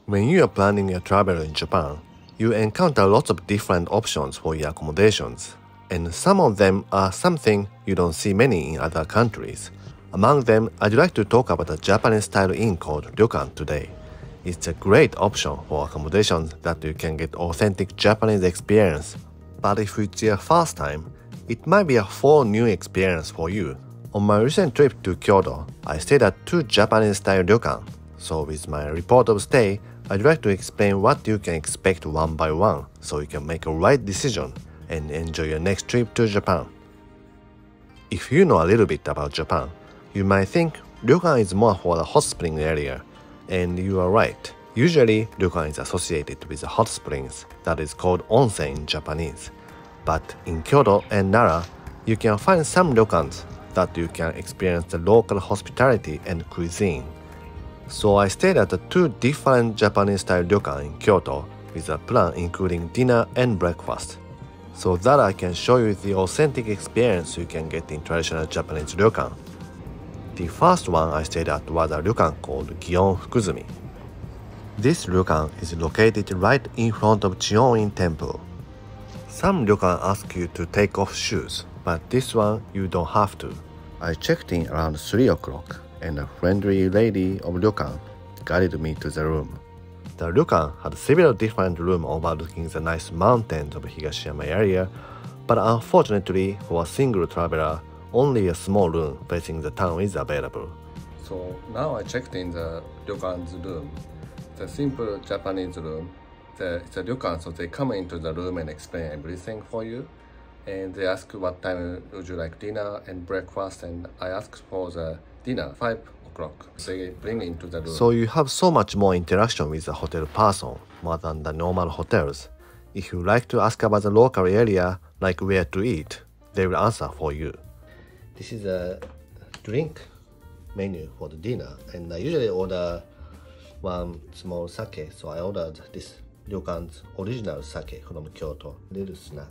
When you are planning a travel in Japan, you encounter lots of different options for your accommodations, and some of them are something you don't see many in other countries. Among them, I'd like to talk about a Japanese-style inn called Ryokan today. It's a great option for accommodations that you can get authentic Japanese experience. But if it's your first time, it might be a full new experience for you. On my recent trip to Kyoto, I stayed at 2 Japanese-style ryokan. So with my report of stay, I'd like to explain what you can expect one by one so you can make a right decision and enjoy your next trip to Japan. If you know a little bit about Japan, you might think ryokan is more for the hot spring area, and you are right. Usually, ryokan is associated with the hot springs that is called onsen in Japanese. But in Kyoto and Nara, you can find some ryokans that you can experience the local hospitality and cuisine. So I stayed at the 2 different Japanese-style ryokan in Kyoto with a plan including dinner and breakfast, so that I can show you the authentic experience you can get in traditional Japanese ryokan. The first one I stayed at was a ryokan called Gion Fukuzumi. This ryokan is located right in front of Gion Temple. Some ryokan ask you to take off shoes, but this one you don't have to. I checked in around 3 o'clock. And a friendly lady of ryokan guided me to the room. The ryokan had several different rooms overlooking the nice mountains of Higashiyama area, but unfortunately for a single traveler, only a small room facing the town is available. So now I checked in the ryokan's room. The simple Japanese room. It's a ryokan, so they come into the room and explain everything for you. And they ask what time would you like dinner and breakfast, and I asked for the dinner 5 o'clock. They bring into the room. So you have so much more interaction with the hotel person more than the normal hotels. If you like to ask about the local area, like where to eat, they will answer for you. This is a drink menu for the dinner, and I usually order one small sake, so I ordered this ryokan's original sake from Kyoto. Little snack.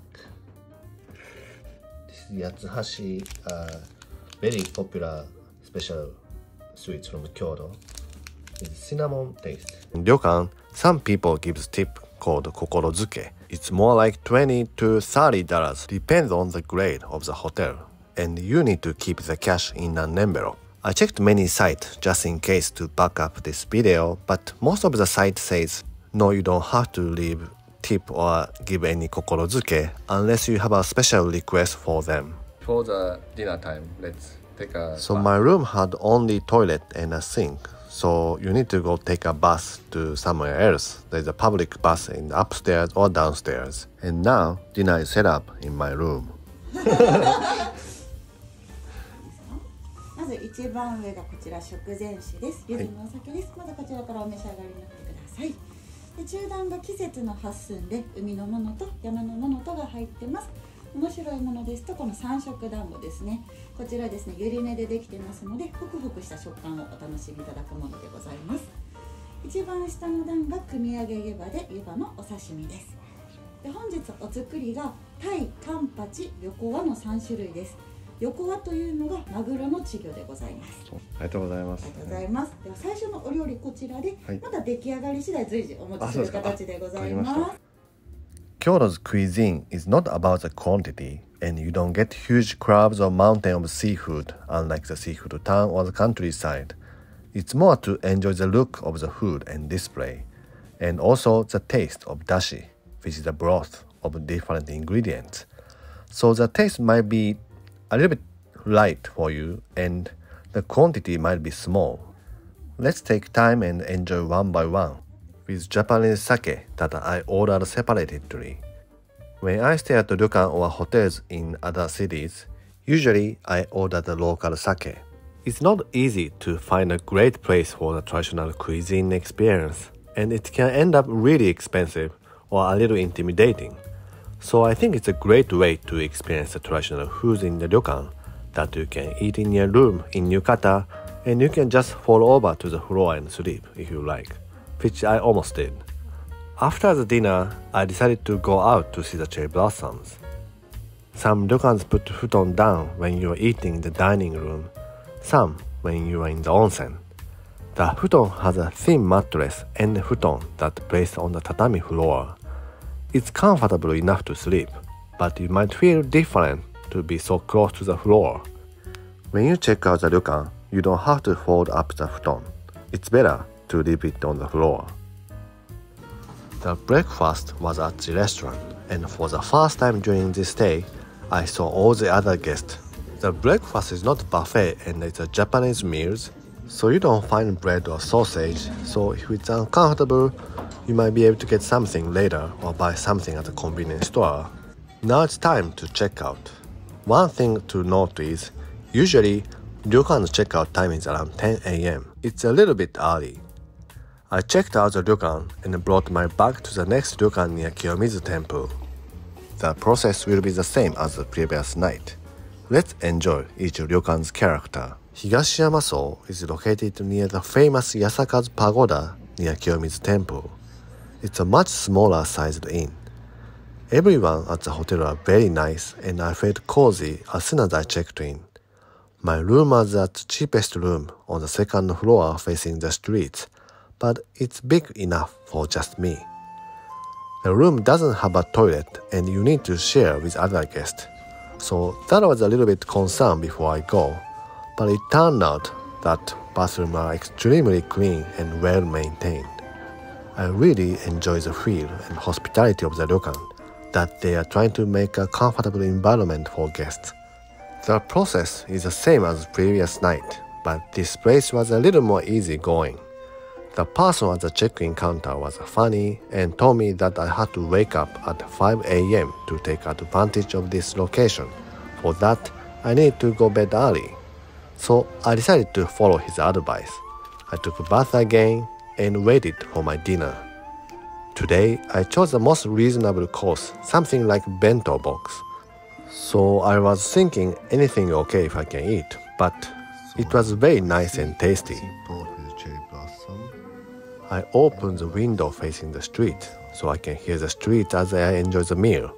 This is Yatsuhashi, very popular special sweets from Kyoto with cinnamon taste. In ryokan, some people give tip called kokorozuke. It's more like $20 to $30, depends on the grade of the hotel, and you need to keep the cash in an envelope. I checked many sites just in case to back up this video, but most of the sites says no, you don't have to leave tip or give any kokorozuke unless you have a special request for them. For the dinner time, let's take a So bath. My room had only toilet and a sink, so you need to go take a bus to somewhere else. There's a public bus in upstairs or downstairs. And now dinner is set up in my room. まず一番上がこちら食前酒です。柚子のお酒です。まずこちらからお召し上がりになってください。で中段が季節の8寸で海のものと山のものとが入ってます。面白いものですとこの3色団子ですね。こちらですね、ゆり根でできてますのでホクホクした食感をお楽しみいただくものでございます。一番下の段が組み上げ湯葉で湯葉のお刺身です。で本日お作りがタイ、カンパチ、横輪の3種類です。横輪というのがマグロの稚魚でございます。ありがとうございます。ありがとうございます。では最初のお料理こちらで、また出来上がり次第随時お持ちする形でございます。Kyoto's cuisine is not about the quantity, and you don't get huge crabs or mountain of seafood, unlike the seafood town or the countryside. It's more to enjoy the look of the food and display, and also the taste of dashi, which is a broth of different ingredients. So the taste might be a little bit light for you, and the quantity might be small. Let's take time and enjoy one by one. With Japanese sake that I ordered separately. When I stay at ryokan or hotels in other cities, usually I order the local sake. It's not easy to find a great place for the traditional cuisine experience, and it can end up really expensive or a little intimidating. So I think it's a great way to experience the traditional foods in the ryokan that you can eat in your room in yukata, and you can just fall over to the floor and sleep if you like, which I almost did. After the dinner, I decided to go out to see the cherry blossoms. Some ryokans put futon down when you are eating in the dining room, some when you are in the onsen. The futon has a thin mattress and futon that placed on the tatami floor. It's comfortable enough to sleep, but you might feel different to be so close to the floor. When you check out the ryokan, you don't have to fold up the futon. It's better to leave it on the floor. The breakfast was at the restaurant, and for the first time during this stay, I saw all the other guests. The breakfast is not buffet and it's a Japanese meals, so you don't find bread or sausage, so if it's uncomfortable, you might be able to get something later or buy something at a convenience store. Now it's time to check out. One thing to note is, usually, ryokan's checkout time is around 10 a.m. It's a little bit early. I checked out the ryokan and brought my bag to the next ryokan near Kiyomizu Temple. The process will be the same as the previous night. Let's enjoy each ryokan's character. Higashiyamaso is located near the famous Yasaka's Pagoda near Kiyomizu Temple. It's a much smaller sized inn. Everyone at the hotel are very nice and I felt cozy as soon as I checked in. My room was the cheapest room on the second floor facing the streets, but it's big enough for just me. The room doesn't have a toilet and you need to share with other guests. So that was a little bit concerned before I go, but it turned out that bathrooms are extremely clean and well maintained. I really enjoy the feel and hospitality of the ryokan, that they are trying to make a comfortable environment for guests. The process is the same as the previous night, but this place was a little more easygoing. The person at the check-in counter was funny and told me that I had to wake up at 5 a.m. to take advantage of this location. For that, I needed to go bed early. So I decided to follow his advice. I took a bath again and waited for my dinner. Today, I chose the most reasonable course, something like bento box. So I was thinking anything okay if I can eat, but it was very nice and tasty. I opened the window facing the street, so I can hear the street as I enjoy the meal.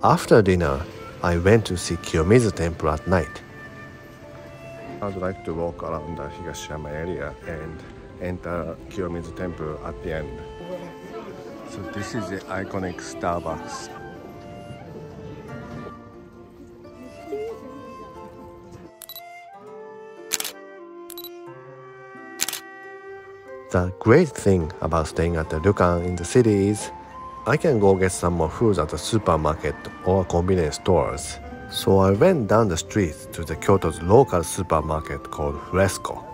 After dinner, I went to see Kiyomizu Temple at night. I would like to walk around the Higashiyama area and enter Kiyomizu Temple at the end. So this is the iconic Starbucks. The great thing about staying at the ryokan in the city is I can go get some more food at the supermarket or convenience stores. So I went down the street to the Kyoto's local supermarket called Fresco.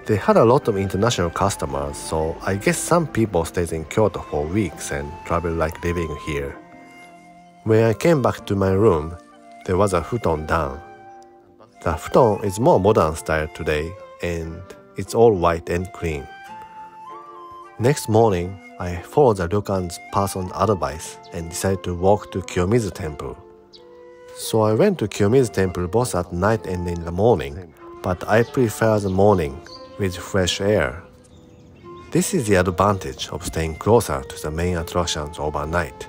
They had a lot of international customers, so I guess some people stayed in Kyoto for weeks and travel like living here. When I came back to my room, there was a futon down. The futon is more modern style today and it's all white and clean. Next morning, I followed the ryokan's person's advice and decided to walk to Kiyomizu Temple. So I went to Kiyomizu Temple both at night and in the morning, but I prefer the morning with fresh air. This is the advantage of staying closer to the main attractions overnight.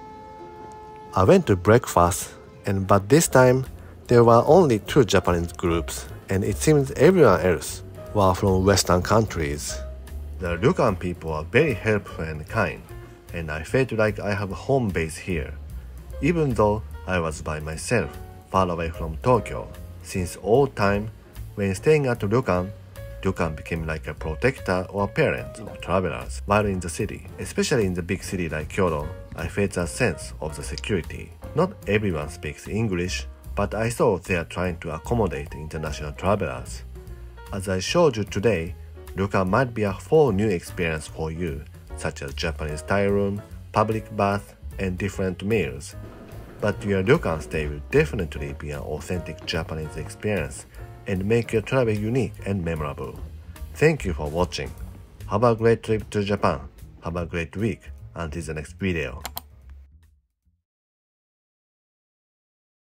I went to breakfast, but this time there were only 2 Japanese groups, and it seems everyone else were from Western countries. The ryokan people are very helpful and kind, and I felt like I have a home base here, even though I was by myself, far away from Tokyo. Since old time, when staying at ryokan became like a protector or parent of travelers while in the city. Especially in the big city like Kyoto, I felt a sense of the security. Not everyone speaks English, but I thought they are trying to accommodate international travelers. As I showed you today, ryokan might be a full new experience for you, such as Japanese style room, public bath, and different meals. But your ryokan stay will definitely be an authentic Japanese experience and make your travel unique and memorable. Thank you for watching. Have a great trip to Japan. Have a great week. Until the next video.